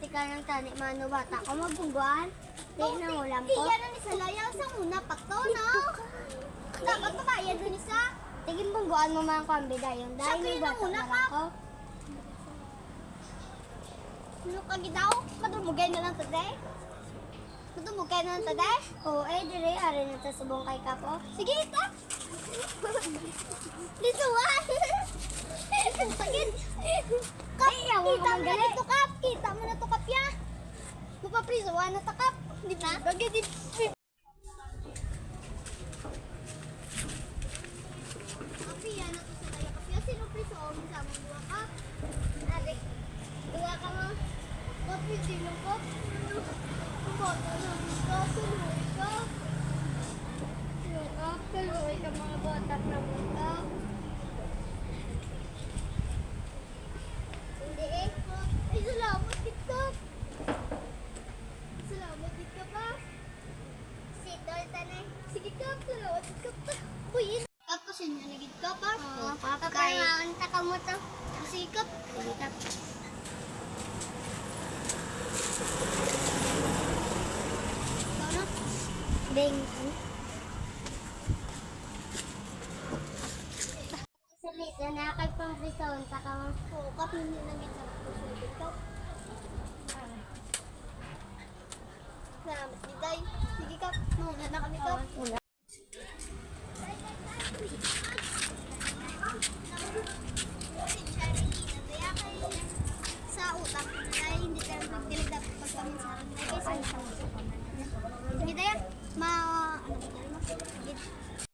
Iti ka ng tani, mano bata ko mabungguan. Di na ulam ko. Iya na ni sa layaw sa muna pa to, no? Dapat pabayad din isa. Tigin bungguan mo mga kambida yun. Dahil Sabi may na bata muna na ka. ako. Ano ka gidaw? Madumugay na lang today? Madumugay na lang today? Oo, dire, ari na ta subong kay kapo. Sige, ito. Dito, ah. Sakit. Kap, Ay, yawa kita ka mo na manggali. ito, Kap. Kita mo na ito, Kap, ya. Mapaprisawa na ito, Kap. Di ba? Bagay, di. Kapi, yan na ito sa kaya, Kap. Ya, sino prisawa mo sa among dua, Kap? Adik, dua ka mo. Kapi, sino, Kap? Bata na dito, tuloy ka. Kap, tuloy ka mga bata na muna. Hindi eh. Ay, salamat dito. Salamat dito pa. Si Dolta na. Sige ka, salamat dito pa. Uy, Kap, kasi niya nagit ka pa. Oo, Kap, Kapag kay- naunta ka mo to. Sige Kap. Sige, Kap. Ikaw na. Bing. Salita na kay pang prison, taka mo. Oo, Kap, hindi nagit ka. Sige Kap. Salamat Diday. Sige Kap, mauna na kami Kap. Una. Sa utak, ay hindi tayo magdilig dapat pagkaminsahan. Ay, kaysa